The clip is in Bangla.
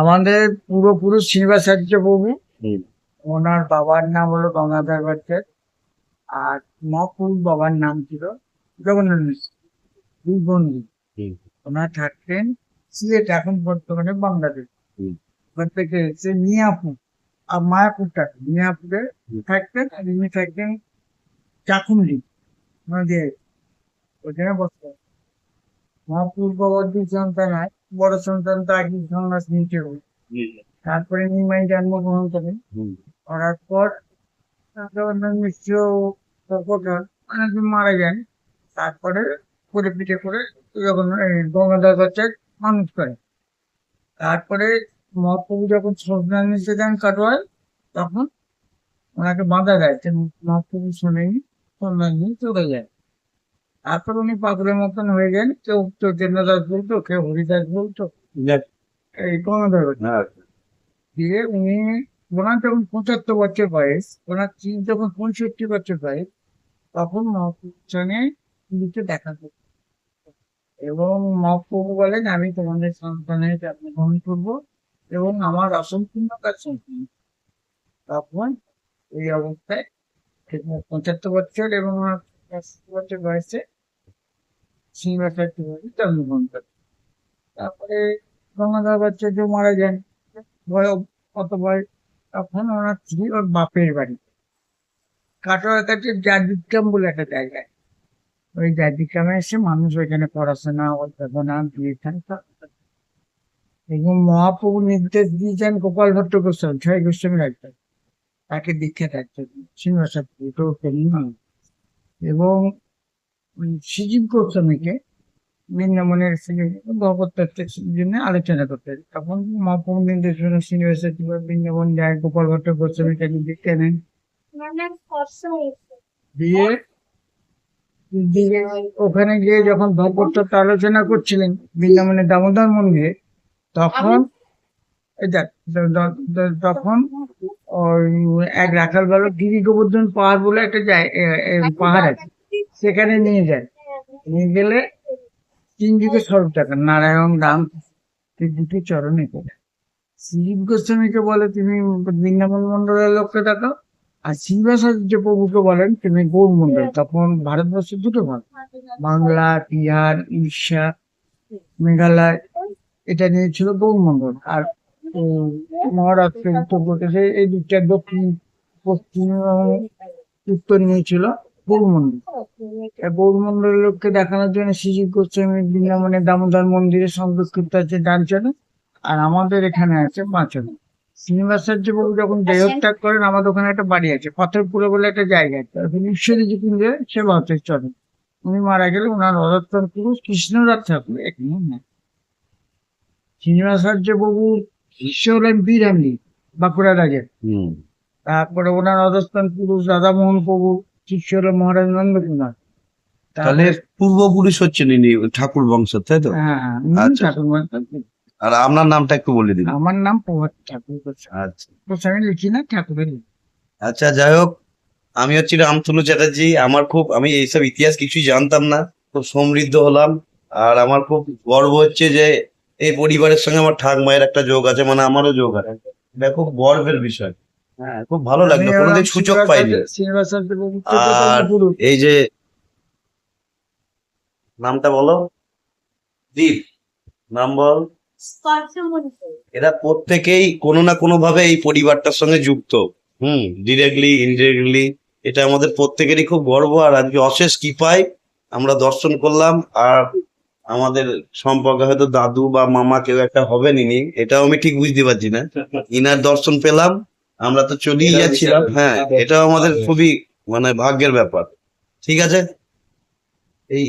আমাদের পূর্বপুরুষ শ্রীনিবাসাচার্য প্রভু, ওনার বাবার নাম হলো গঙ্গাধর ভট্টাচার্য, আর মহাপুরুষ বাবার নাম ছিল জগন্নাথ মিশ্র। দুই বন্ধু। ওনার থাকতেন সিলেট, এখন বর্তমানে বাংলাদেশ। ওখান থেকে এসে মিয়াপুর আর মায়াপুর থাকতেন, মিয়াপুরে থাকতেন, আর ইনি থাকতেন চাকুন্ডি নদী, ওখানে বসতেন। মহাপুরুষ বাবার দুই সন্তান হয়, বড় সন্তান তো আগে সন্ন্যাস নিচে হল, তারপরে নিমাই জন্মগ্রহণ করেন। করার পর জগন্নাথ মিশ্র অনেকদিন মারা যান। তারপরে করে পিঠে করে গঙ্গাধর ভট্টাচার্য মানুষ করে। তারপরে মহাপ্রভু যখন শ্মশান নিতে যান কাটোয়ায়, তখন ওনাকে বাঁধা দেয়, মহাপ্রভু শোনেনি, সন্ন্যাস নিয়ে চলে যায়। তারপর উনি পাগলের মতন হয়ে যান, কেউ চৈতন্য দাস বলতো, কেউ হরিদাস বলতো, এই গঙ্গাধর ভট্টাচার্য। দিয়ে উনি, ওনার যখন ৭৫ বছর বয়স, ওনার স্ত্রী যখন ৬৫ বছর বয়স, তখন মহাপ্রভুর সঙ্গে পুরীতে দেখা করত। এবং মহাপ্রভু বলেন, আমি তোমাদের সন্তানের যত্ন গ্রহণ করবো এবং আমার অসম্পূর্ণ কাজ সম্পূর্ণ। তখন এই অবস্থায় ৭৫ বছর এবং ৬৫ বছর বয়সে শ্রীনিবাসাচার্য প্রভু জন্মগ্রহণ করেন। তারপরে গঙ্গাধর ভট্টাচার্য মারা যান, কত বয়স, তখন ওনার স্ত্রী ওর বাপের বাড়ি কাটোয়ার কাছে জাদিগ্রাম বলে একটা জায়গায়, ওই জাদিগ্রামে এসে মানুষ ওইখানে পড়াশোনা, অধ্যাপনা, বিয়ে খান। এবং মহাপ্রভু নির্দেশ দিয়েছেন গোপাল ভট্ট গোস্বামী, ছয় গোস্বামীর একজন, তাকে দীক্ষা থাকতে শ্রীনিবাসাচার্য এবং শ্রীজীব গোস্বামীকে বৃন্দাবনের ভগবতত্ত্বের জন্য আলোচনা করতে। তখন মহাপ্রভু নির্দেশ শ্রীনিবাসাচার্য বৃন্দাবন যায়, গোপাল ভট্ট গোস্বামী তাকে দীক্ষা নেন। দিয়ে ওখানে গিয়ে যখন ভগবতত্ত্ব আলোচনা করছিলেন বৃন্দাবনের দামোদর মন্দিরে, তখন তখন ওই এক রাখাল বালক গিরি গোবর্ধন পাহাড় বলে একটা পাহাড় আছে, সেখানে নিয়ে যায়। নিয়ে গেলে ৩ দিকে স্বরূপ দেখান, নারায়ণ, রাম, দুটি চরণে পড়ে। শ্রীজীব গোস্বামীকে বলে, তুমি বৃন্দাবন মন্ডলের লোককে দেখাও। আর শ্রীনিবাসাচার্য প্রভুকে বলেন, তুমি গৌড় মন্ডল। তখন ভারতবর্ষের দুটো ভাগ, বাংলা, বিহার, উড়িষ্যা, মেঘালয়, এটা নিয়ে ছিল গৌড় মন্ডল। আর মহারাষ্ট্র, উত্তরপ্রদেশে এই দিকটা দক্ষিণ, পশ্চিম এবং উত্তর নিয়েছিল গৌড়মন্ডল। গৌড়মন্ডলের লোককে দেখানোর জন্য শ্রীজীব গোস্বামী বৃন্দাবনের দামোদর মন্দিরে সংরক্ষিত আছে ডান চলে, আর আমাদের এখানে আছে বাঁচনে। শ্রীনিবাসাচার্য প্রভু যখন দেহত্যাগ করেন, আমাদের ওখানে একটা বাড়ি আছে, পাথরপুরে বলে একটা জায়গা আছে, ঈশ্বরী কুঞ্জে সেবা হতে চলে। উনি মারা গেলে ওনার অধস্তন পুরুষ কৃষ্ণরাজ ঠাকুর এখানে নেই। শ্রীনিবাসাচার্য প্রভু শিষ্য হলেন বীরাঙ্গী, বাঁকুড়া রাজের। তারপরে ওনার অধস্থান পুরুষ রাধামোহন প্রভু, শিষ্য হলেন মহারাজ নন্দকুমার। তাহলে পূর্বপুরুষ হচ্ছেন ইনি ঠাকুর বংশ, তাই তো? হ্যাঁ, ঠাকুর বংশ। আর আপনার নামটা একটু বলে দিন। আমার নাম প্রভাত ঠাকুর। আচ্ছা, গোস্বামী লিখি না, ঠাকুরের। আচ্ছা, যাই হোক, আমি হচ্ছি রামতনু চ্যাটার্জি। আমি এইসব ইতিহাস কিছুই জানতাম না, খুব সমৃদ্ধ হলাম। আর আমার খুব গর্ব হচ্ছে যে এই পরিবারের সঙ্গে আমার ঠাকমায়ের একটা যোগ আছে, মানে আমারও যোগ আছে। এটা খুব গর্বের বিষয়। হ্যাঁ, খুব ভালো লাগলো, কোনোদিন সুযোগ পাইনি। আর এই যে নামটা বলো, দীপ, নাম বল। এরা প্রত্যেকেই কোনো না কোনো ভাবে এই পরিবারটার সঙ্গে যুক্ত, ডিরেক্টলি ইনডিরেক্টলি। এটা আমাদের প্রত্যেকেরই খুব গর্ব। আর আজকে অশেষ কৃপায় আমরা দর্শন করলাম। আর আমাদের সম্পর্কে হয়তো দাদু বা মামা কেউ একটা হবেন ইনি, এটাও আমি ঠিক বুঝতে পারছি না। ইনার দর্শন পেলাম, আমরা তো চলেই যাচ্ছিলাম। হ্যাঁ, এটাও আমাদের খুবই মানে ভাগ্যের ব্যাপার। ঠিক আছে, এই